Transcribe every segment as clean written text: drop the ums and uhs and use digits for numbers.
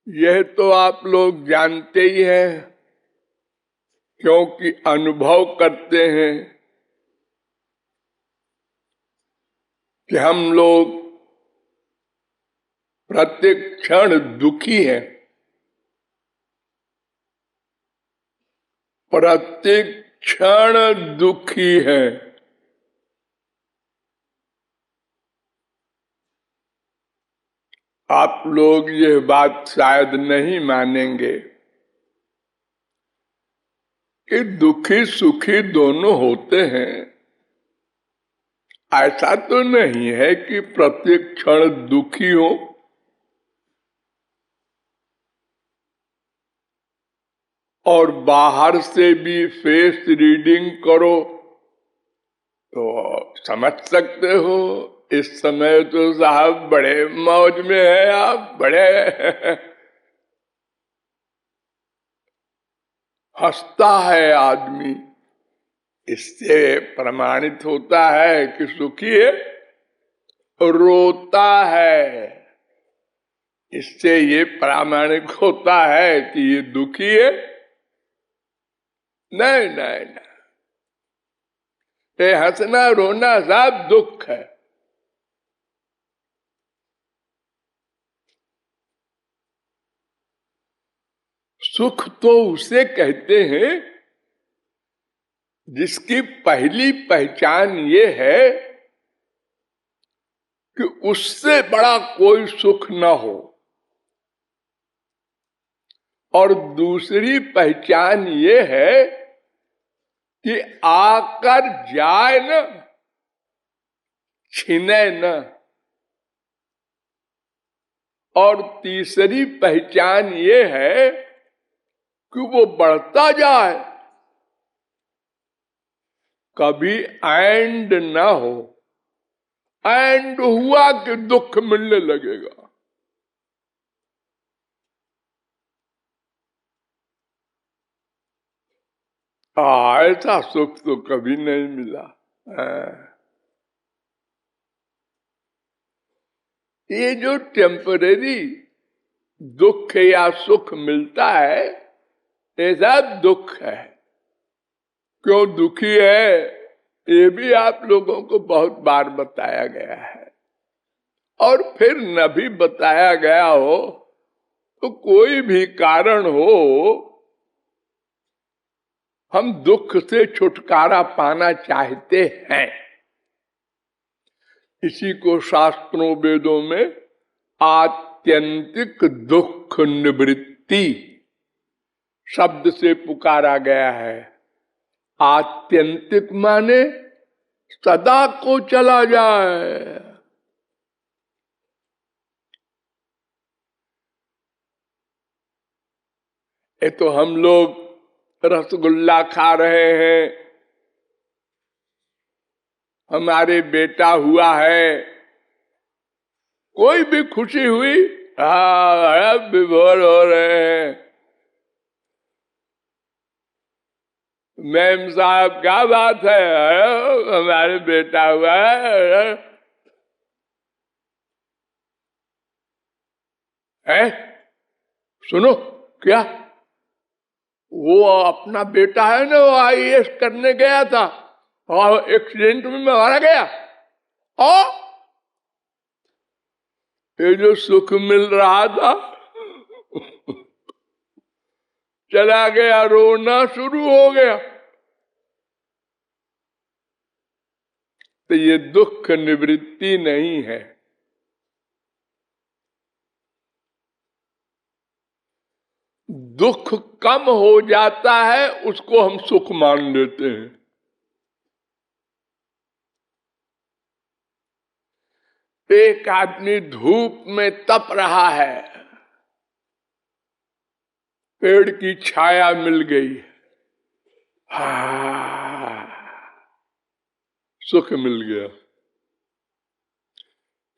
यह तो आप लोग जानते ही हैं, क्योंकि अनुभव करते हैं कि हम लोग प्रत्येक क्षण दुखी हैं। प्रत्येक क्षण दुखी है। आप लोग यह बात शायद नहीं मानेंगे कि दुखी सुखी दोनों होते हैं। ऐसा तो नहीं है कि प्रत्येक क्षण दुखी हो। और बाहर से भी फेस रीडिंग करो तो समझ सकते हो, इस समय तो साहब बड़े मौज में है, आप बड़े हंसता है आदमी। इससे प्रमाणित होता है कि सुखी है। रोता है, इससे ये प्रामाणिक होता है कि ये दुखी है। नहीं नहीं नहीं, ये हंसना रोना सब दुख है। सुख तो उसे कहते हैं जिसकी पहली पहचान ये है कि उससे बड़ा कोई सुख न हो, और दूसरी पहचान ये है कि आकर जाए न, छिने न। और तीसरी पहचान ये है कि वो बढ़ता जाए, कभी एंड ना हो। एंड हुआ कि दुख मिलने लगेगा। ऐसा सुख तो कभी नहीं मिला। ये जो टेम्परेरी दुख या सुख मिलता है, ऐसा दुख है। क्यों दुखी है, ये भी आप लोगों को बहुत बार बताया गया है। और फिर न भी बताया गया हो तो कोई भी कारण हो, हम दुख से छुटकारा पाना चाहते हैं। इसी को शास्त्रों वेदों में आत्यंतिक दुख निवृत्ति शब्द से पुकारा गया है। आत्यंतिक माने सदा को चला जाए। ये तो हम लोग रसगुल्ला खा रहे हैं, हमारे बेटा हुआ है, कोई भी खुशी हुई, विभोर हो रहे हैं। मैम साहब क्या बात है, हमारे बेटा हुआ है। सुनो क्या, वो अपना बेटा है ना, वो आईएएस करने गया था और एक्सीडेंट में मारा गया। और ये जो सुख मिल रहा था चला गया, रोना शुरू हो गया। तो ये दुख निवृत्ति नहीं है। दुख कम हो जाता है, उसको हम सुख मान लेते हैं। एक आदमी धूप में तप रहा है, पेड़ की छाया मिल गई, सुख मिल गया।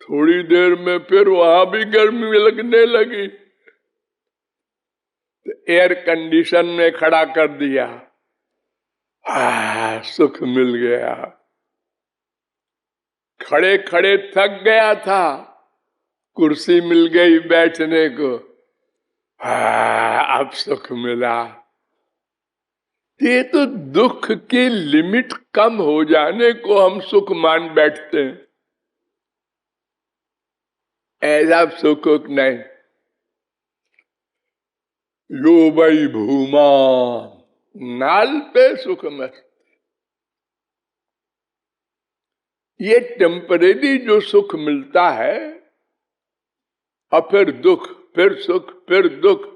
थोड़ी देर में फिर वहां भी गर्मी लगने लगी, तो एयर कंडीशन में खड़ा कर दिया, सुख मिल गया। खड़े खड़े थक गया था, कुर्सी मिल गई बैठने को, अब सुख मिला। ये तो दुख की लिमिट कम हो जाने को हम सुख मान बैठते हैं। ऐसा सुख नहीं। यो वै भूमा नाल पे सुख मस्त। ये टेम्परेरी जो सुख मिलता है, और फिर दुख, फिर सुख, फिर दुख,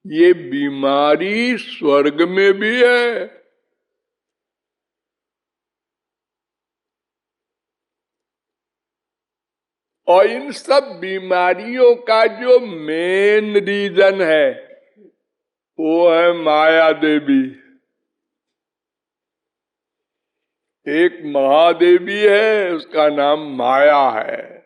ये बीमारी स्वर्ग में भी है। और इन सब बीमारियों का जो मेन रीजन है वो है माया देवी। एक महादेवी है, उसका नाम माया है।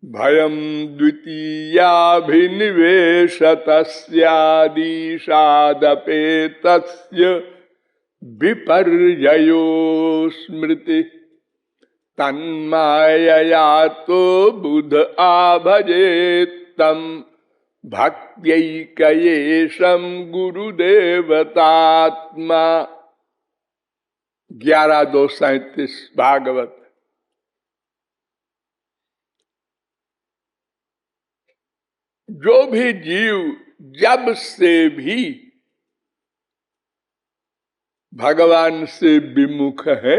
भयम द्वितीयाभिनिवेशतस्यादिशादपेतस्य विपर्ययो स्मृति तन्मायया तो बुध आभजेत्तम भक्त्यैकयेशं गुरुदेवतात्मा। 11:237 भागवत। जो भी जीव जब से भी भगवान से विमुख है,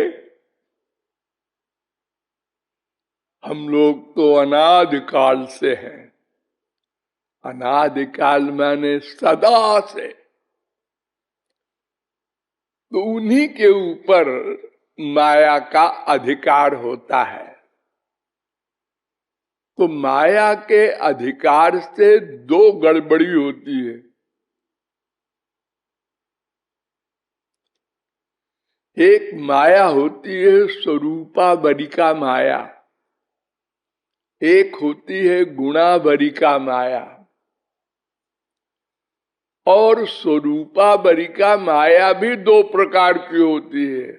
हम लोग तो अनादिकाल से हैं। अनादिकाल माने सदा से। तो उन्हीं के ऊपर माया का अधिकार होता है। तो माया के अधिकार से दो गड़बड़ी होती है। एक माया होती है स्वरूपावरिका माया, एक होती है गुणावरिका माया। और स्वरूपावरिका माया भी दो प्रकार की होती है।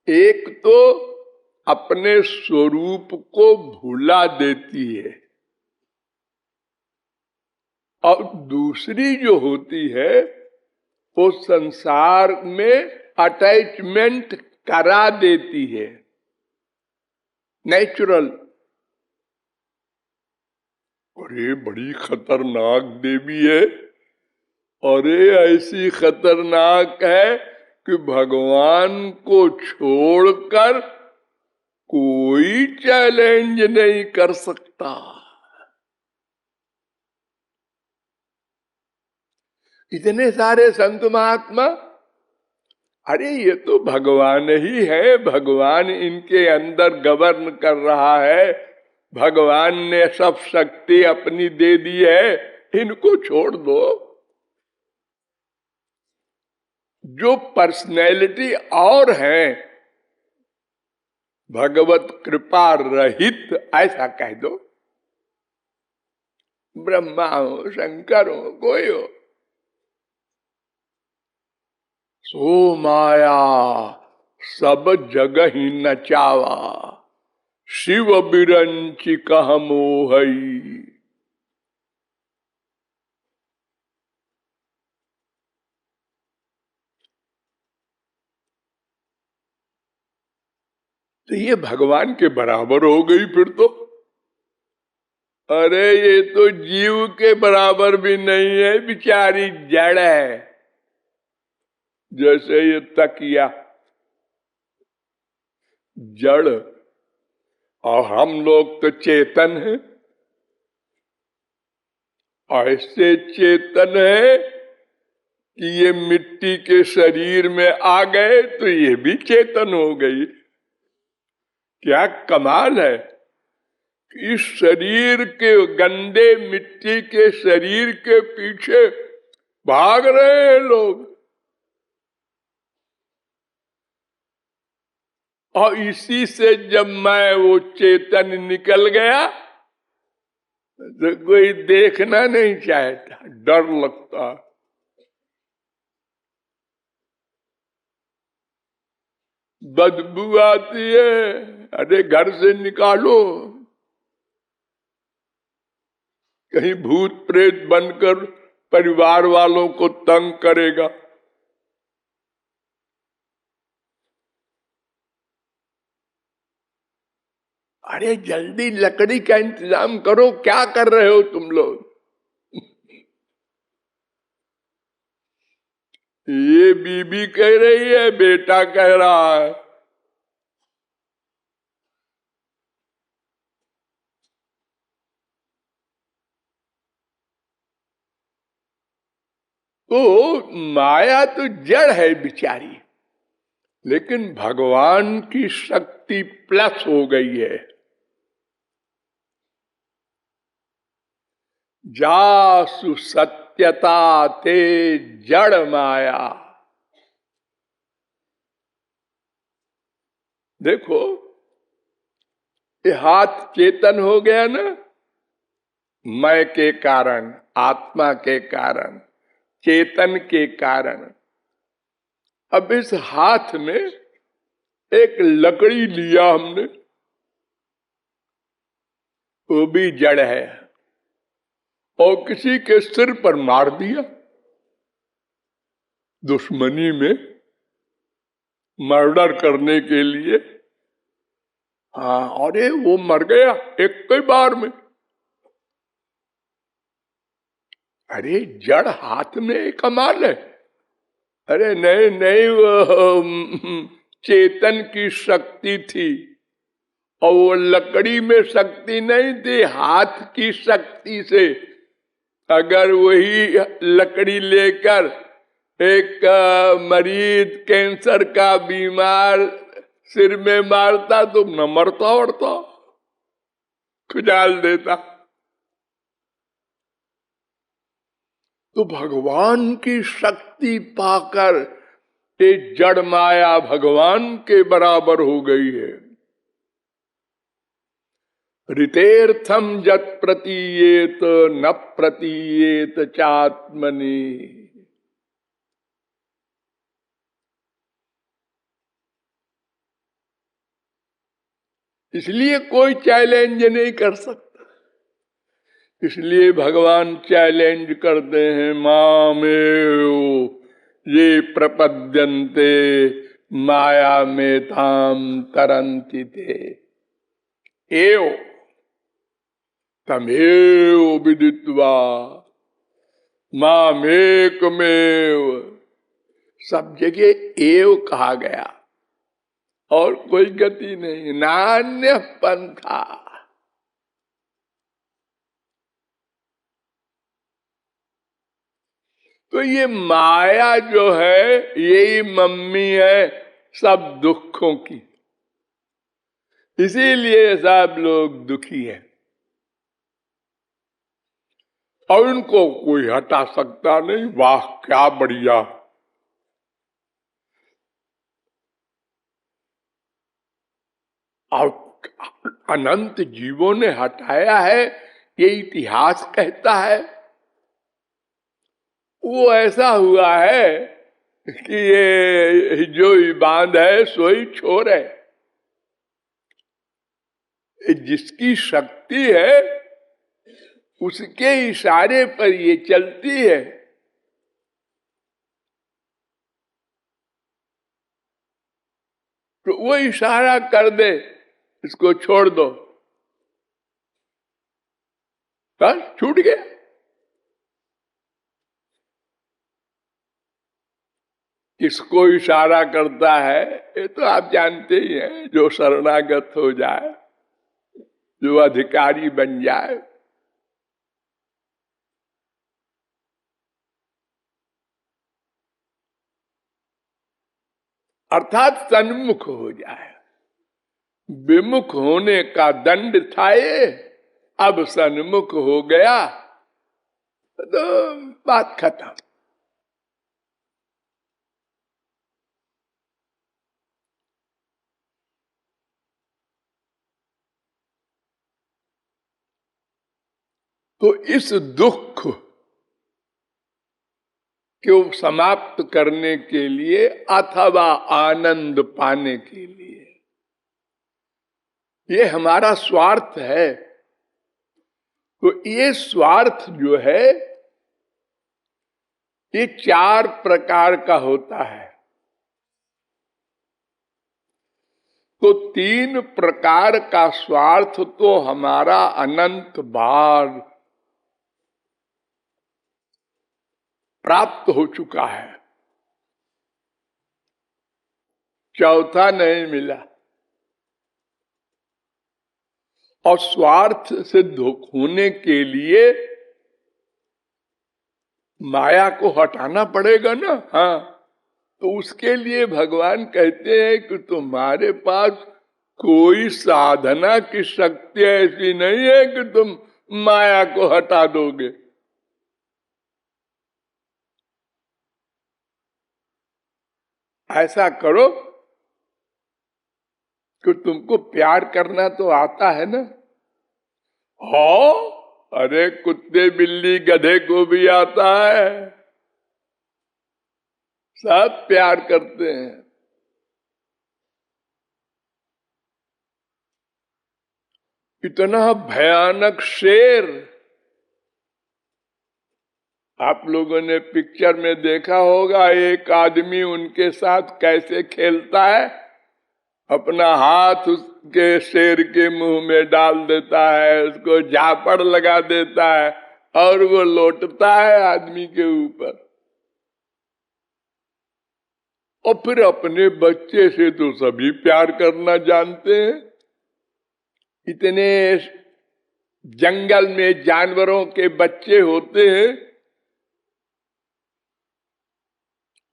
एक तो अपने स्वरूप को भुला देती है, और दूसरी जो होती है वो संसार में अटैचमेंट करा देती है, नेचुरल। अरे बड़ी खतरनाक देवी है, अरे ऐसी खतरनाक है कि भगवान को छोड़कर कोई चैलेंज नहीं कर सकता। इतने सारे संत महात्मा, अरे ये तो भगवान ही है, भगवान इनके अंदर गवर्न कर रहा है, भगवान ने सब शक्ति अपनी दे दी है, इनको छोड़ दो। जो पर्सनैलिटी और है भगवत कृपा रहित, ऐसा कह दो, ब्रह्मा हो, शंकर हो, कोई हो, सो माया सब जगह ही नचावा, शिव बिरंची कह मोहई। तो ये भगवान के बराबर हो गई फिर तो। अरे ये तो जीव के बराबर भी नहीं है, बिचारी जड़ है। जैसे ये तकिया जड़, और हम लोग तो चेतन हैं। ऐसे चेतन है कि ये मिट्टी के शरीर में आ गए तो ये भी चेतन हो गई। क्या कमाल है। इस शरीर के गंदे मिट्टी के शरीर के पीछे भाग रहे हैं लोग, और इसी से जब मैं वो चेतन निकल गया तो कोई देखना नहीं चाहता, डर लगता। बदबू आती है, अरे घर से निकालो, कहीं भूत प्रेत बनकर परिवार वालों को तंग करेगा। अरे जल्दी लकड़ी का इंतजाम करो, क्या कर रहे हो तुम लोग? ये बीबी कह रही है, बेटा कह रहा है। तो माया तो जड़ है बिचारी, लेकिन भगवान की शक्ति प्लस हो गई है। जासु सत्यता ते जड़ माया। देखो, ये हाथ चेतन हो गया ना, मैं के कारण, आत्मा के कारण, चेतन के कारण। अब इस हाथ में एक लकड़ी लिया हमने, वो भी जड़ है, और किसी के सिर पर मार दिया दुश्मनी में, मर्डर करने के लिए। हाँ, अरे वो मर गया एक ही बार में। अरे जड़ हाथ में कमाल है। अरे नहीं नहीं, वो चेतन की शक्ति थी, और वो लकड़ी में शक्ति नहीं थी, हाथ की शक्ति से। अगर वही लकड़ी लेकर एक मरीज, कैंसर का बीमार सिर में मारता तो न मरता उड़ता, खुजाल देता। तो भगवान की शक्ति पाकर ये जड़ माया भगवान के बराबर हो गई है। ऋतेर्थम जत प्रतीयेत न प्रतीयेत चात्मनि। इसलिए कोई चैलेंज नहीं कर सकता। इसलिए भगवान चैलेंज करते हैं, मामेव ये प्रपद्यन्ते माया में ताम तरंति ते एव तमेव विदित्वा मामेकमेव। सब जगह एव कहा गया और कोई गति नहीं, नान्य पंथा। तो ये माया जो है, यही मम्मी है सब दुखों की। इसीलिए सब लोग दुखी हैं, और उनको कोई हटा सकता नहीं। वाह क्या बढ़िया। और अनंत जीवों ने हटाया है, ये इतिहास कहता है। वो ऐसा हुआ है कि ये जो बांध है सोई छोर है। जिसकी शक्ति है उसके इशारे पर ये चलती है। तो वो इशारा कर दे, इसको छोड़ दो, बस छूट गया। किसको इशारा करता है ये तो आप जानते ही हैं। जो शरणागत हो जाए, जो अधिकारी बन जाए। अर्थात सन्मुख हो जाए। विमुख होने का दंड था ये, अब सन्मुख हो गया तो बात खत्म। तो इस दुख क्यों समाप्त करने के लिए अथवा आनंद पाने के लिए। ये हमारा स्वार्थ है। तो ये स्वार्थ जो है ये 4 प्रकार का होता है। तो 3 प्रकार का स्वार्थ तो हमारा अनंत बार प्राप्त हो चुका है, चौथा नहीं मिला। और स्वार्थ सिद्ध होने के लिए माया को हटाना पड़ेगा ना। हाँ, तो उसके लिए भगवान कहते हैं कि तुम्हारे पास कोई साधना की शक्ति ऐसी नहीं है कि तुम माया को हटा दोगे। ऐसा करो कि तुमको प्यार करना तो आता है ना। हाँ, अरे कुत्ते बिल्ली गधे को भी आता है, सब प्यार करते हैं। इतना भयानक शेर आप लोगों ने पिक्चर में देखा होगा। एक आदमी उनके साथ कैसे खेलता है, अपना हाथ उसके शेर के मुंह में डाल देता है, उसको झापड़ लगा देता है और वो लौटता है आदमी के ऊपर। और फिर अपने बच्चे से तो सभी प्यार करना जानते हैं। इतने जंगल में जानवरों के बच्चे होते हैं,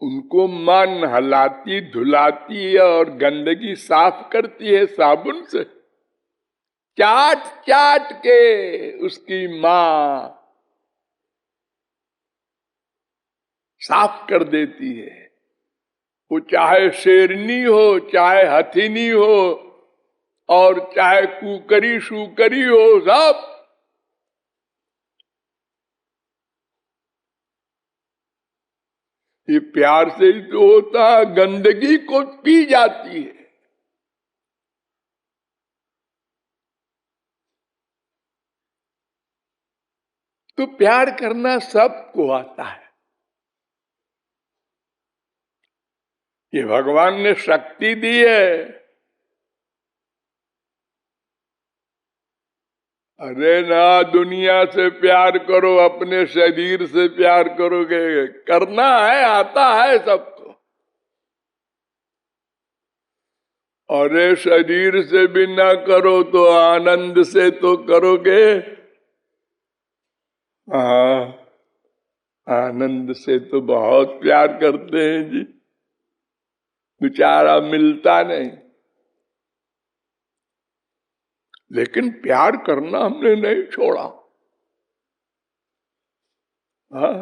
उनको मां नहलाती धुलाती और गंदगी साफ करती है साबुन से, चाट चाट के उसकी मां साफ कर देती है। वो चाहे शेरनी हो, चाहे हथिनी हो, और चाहे कुकरी शुकरी हो, सब ये प्यार से ही तो होता है। गंदगी को पी जाती है। तो प्यार करना सबको आता है। ये भगवान ने शक्ति दी है। अरे ना दुनिया से प्यार करो, अपने शरीर से प्यार करोगे। करना है, आता है सबको। अरे शरीर से भी ना करो तो आनंद से तो करोगे। हाँ, आनंद से तो बहुत प्यार करते हैं जी, बेचारा मिलता नहीं। लेकिन प्यार करना हमने नहीं छोड़ा। हाँ,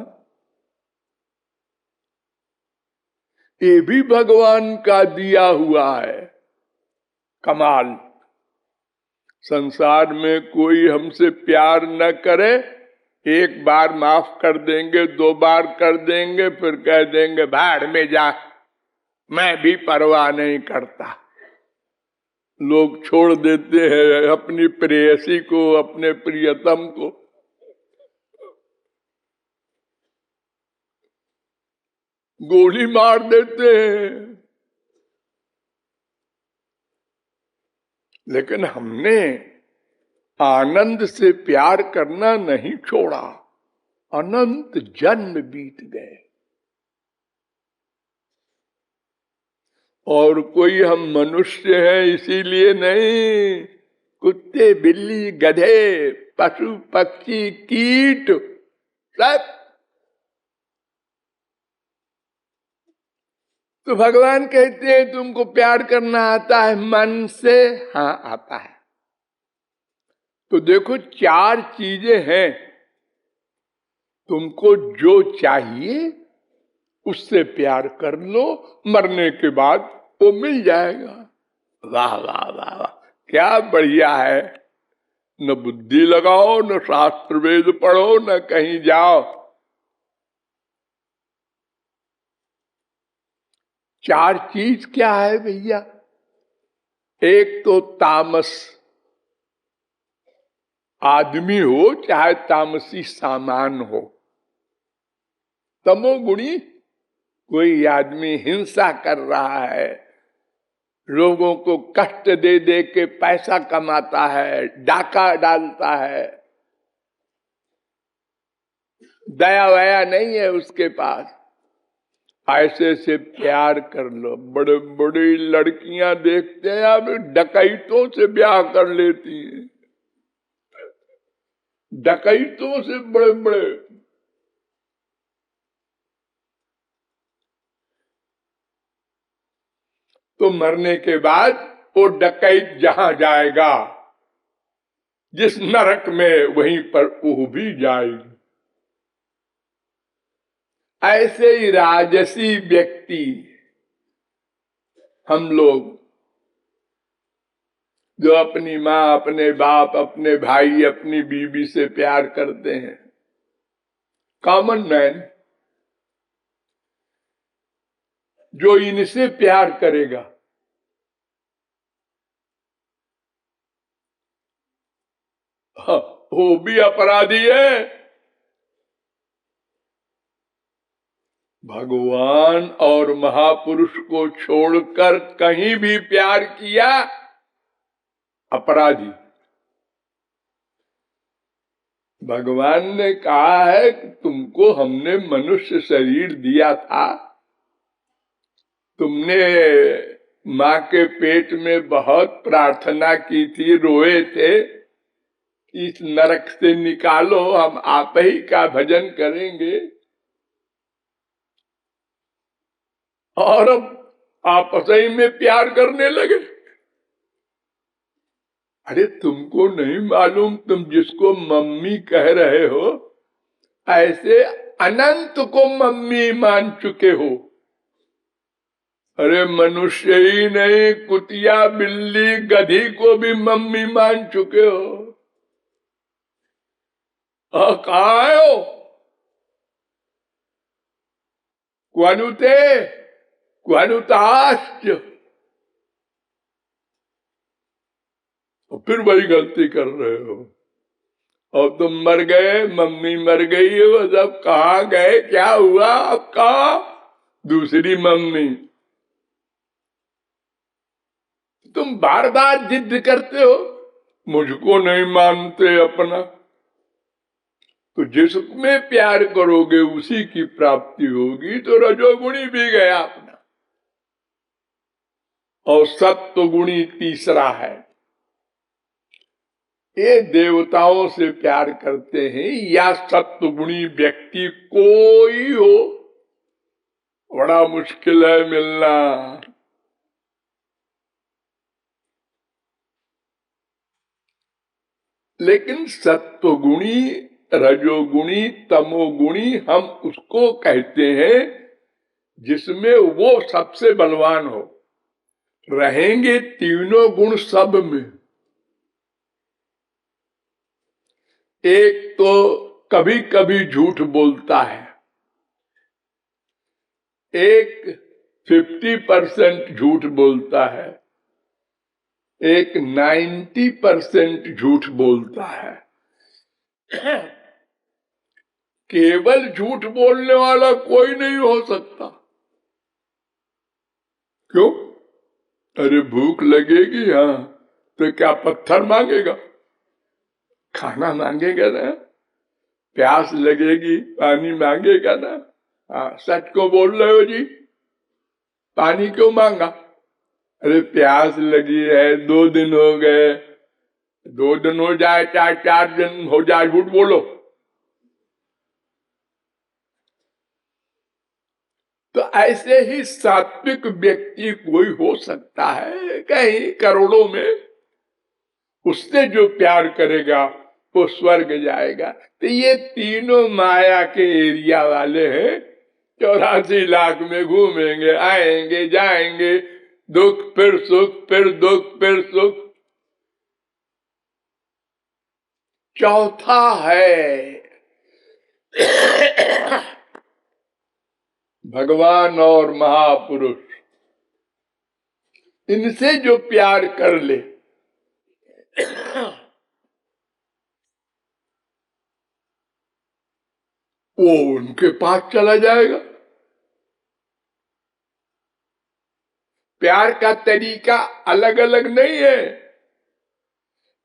ये भी भगवान का दिया हुआ है कमाल। संसार में कोई हमसे प्यार न करे, एक बार माफ कर देंगे, 2 बार कर देंगे, फिर कह देंगे भाड़ में जा, मैं भी परवाह नहीं करता। लोग छोड़ देते हैं अपनी प्रेयसी को, अपने प्रियतम को। गोली मार देते हैं। लेकिन हमने आनंद से प्यार करना नहीं छोड़ा। अनंत जन्म बीत गए और कोई हम मनुष्य हैं इसीलिए नहीं। कुत्ते बिल्ली गधे पशु पक्षी कीट सब। तो भगवान कहते हैं तुमको प्यार करना आता है मन से? हाँ, आता है। तो देखो 4 चीजें हैं। तुमको जो चाहिए उससे प्यार कर लो, मरने के बाद वो मिल जाएगा। वाह वाह वाह वाह, क्या बढ़िया है। न बुद्धि लगाओ, न शास्त्र वेद पढ़ो, न कहीं जाओ। चार चीज क्या है भैया? एक तो तामस, आदमी हो चाहे तामसी सामान हो। तमोगुणी, कोई आदमी हिंसा कर रहा है, लोगों को कष्ट दे दे के पैसा कमाता है, डाका डालता है, दया वया नहीं है उसके पास, ऐसे से प्यार कर लो। बड़े बड़ी लड़कियां देखते हैं अब डकैतों से ब्याह कर लेती हैं, डकैतों से बड़े बड़े। तो मरने के बाद वो डकैत जहां जाएगा, जिस नरक में, वहीं पर वो भी जाएगी। ऐसे ही राजसी व्यक्ति हम लोग, जो अपनी माँ, अपने बाप, अपने भाई, अपनी बीवी से प्यार करते हैं, कॉमन मैन, जो इनसे प्यार करेगा, हाँ, वो भी अपराधी है। भगवान और महापुरुष को छोड़कर कहीं भी प्यार किया, अपराधी। भगवान ने कहा है कि तुमको हमने मनुष्य शरीर दिया था, तुमने माँ के पेट में बहुत प्रार्थना की थी, रोए थे, इस नरक से निकालो, हम आप ही का भजन करेंगे, और अब आपस ही में प्यार करने लगे। अरे तुमको नहीं मालूम, तुम जिसको मम्मी कह रहे हो, ऐसे अनंत को मम्मी मान चुके हो। अरे मनुष्य ही नहीं, कुतिया, बिल्ली, गधी को भी मम्मी मान चुके हो। कहाँ हो? क्वानुते क्वानुताश्च। तो फिर वही गलती कर रहे हो। और तुम मर गए, मम्मी मर गई, वो सब कहाँ गए, क्या हुआ, अब कहा दूसरी मम्मी। तुम बार बार जिद करते हो, मुझको नहीं मानते अपना। तो जिसमें प्यार करोगे उसी की प्राप्ति होगी। तो रजोगुणी भी गया अपना, और सत्वगुणी तीसरा है। ये देवताओं से प्यार करते हैं या सत्वगुणी व्यक्ति कोई हो, बड़ा मुश्किल है मिलना। लेकिन सत्वगुणी, रजोगुणी, तमोगुणी, हम उसको कहते हैं जिसमें वो सबसे बलवान हो। रहेंगे तीनों गुण सब में। एक तो कभी कभी झूठ बोलता है, एक 50% झूठ बोलता है, एक 90% झूठ बोलता है। केवल झूठ बोलने वाला कोई नहीं हो सकता। क्यों? अरे भूख लगेगी, हाँ, तो क्या पत्थर मांगेगा? खाना मांगेगा ना। प्यास लगेगी, पानी मांगेगा ना। हाँ, सच को बोल रहे हो जी, पानी क्यों मांगा? अरे प्यास लगी है, 2 दिन हो गए, 2 दिन हो जाए, 4 दिन हो जाए, झूठ बोलो। तो ऐसे ही सात्विक व्यक्ति कोई हो सकता है कहीं करोड़ों में, उससे जो प्यार करेगा वो स्वर्ग जाएगा। तो ये तीनों माया के एरिया वाले हैं, 84 लाख में घूमेंगे, आएंगे जाएंगे, दुख फिर सुख, फिर दुख फिर सुख। चौथा है भगवान और महापुरुष। इनसे जो प्यार कर ले वो उनके पास चला जाएगा। प्यार का तरीका अलग अलग नहीं है।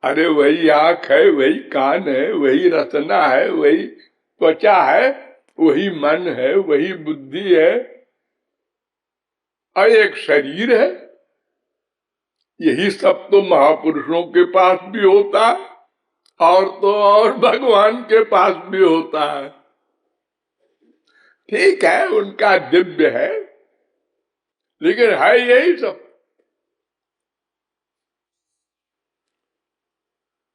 अरे वही आंख है, वही कान है, वही रचना है, वही त्वचा है, वही मन है, वही बुद्धि है और एक शरीर है। यही सब तो महापुरुषों के पास भी होता है और तो और भगवान के पास भी होता है। ठीक है, उनका दिव्य है, लेकिन है यही सब।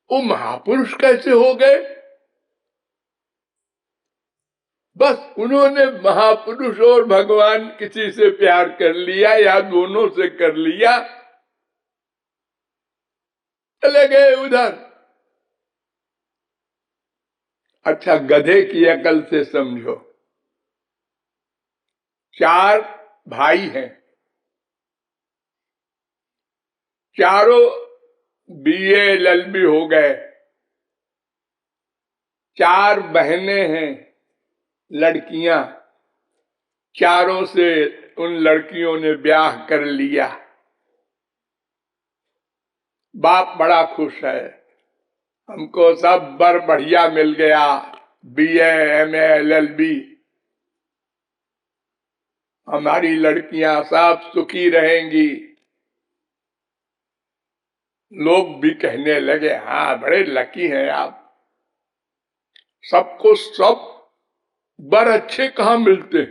वो महापुरुष कैसे हो गए? बस उन्होंने महापुरुष और भगवान किसी से प्यार कर लिया या दोनों से कर लिया, चले गए उधर। अच्छा, गधे की अकल से समझो। 4 भाई हैं, चारों बीए एलएलबी हो गए। 4 बहनें हैं, लड़कियां, चारों से उन लड़कियों ने ब्याह कर लिया। बाप बड़ा खुश है, हमको सब बर बढ़िया मिल गया, बीए एमए एलएलबी, हमारी लड़कियां सब सुखी रहेंगी। लोग भी कहने लगे, हाँ बड़े लकी हैं आप, सबको सब बर अच्छे कहां मिलते।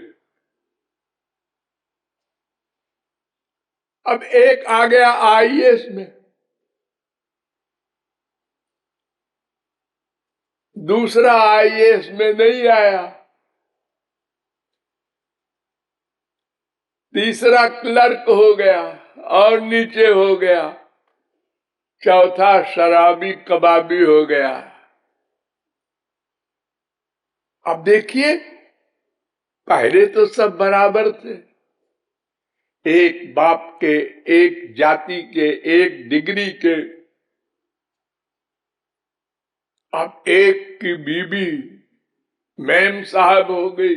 अब एक आ गया आईएएस में, दूसरा आईएएस में नहीं आया, तीसरा क्लर्क हो गया और नीचे हो गया, चौथा शराबी कबाबी हो गया। अब देखिए, पहले तो सब बराबर थे, एक बाप के, एक जाति के, एक डिग्री के। अब एक की बीबी मैम साहब हो गई,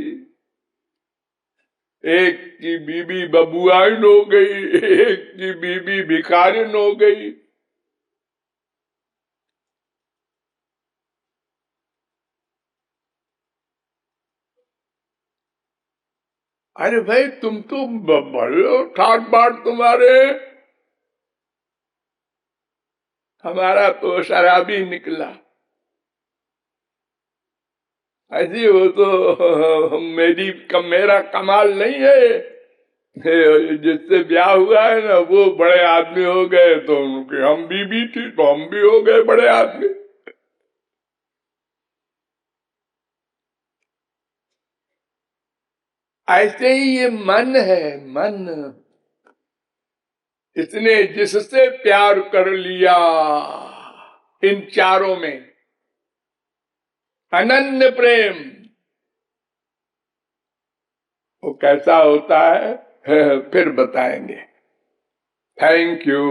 एक की बीबी बबुआइन हो गई, एक की बीबी भिखारिन हो गई। अरे भाई, तुम तो बड़े ठाट बाट तुम्हारे, हमारा तो शराबी निकला। ऐसी हो तो मेरा कमाल नहीं है। जिससे ब्याह हुआ है ना, वो बड़े आदमी हो गए, तो उनके हम बीबी थी तो हम भी हो गए बड़े आदमी। ऐसे ही ये मन है, मन। इसने जिससे प्यार कर लिया, इन चारों में अनन्य प्रेम, वो कैसा होता है फिर बताएंगे। Thank you.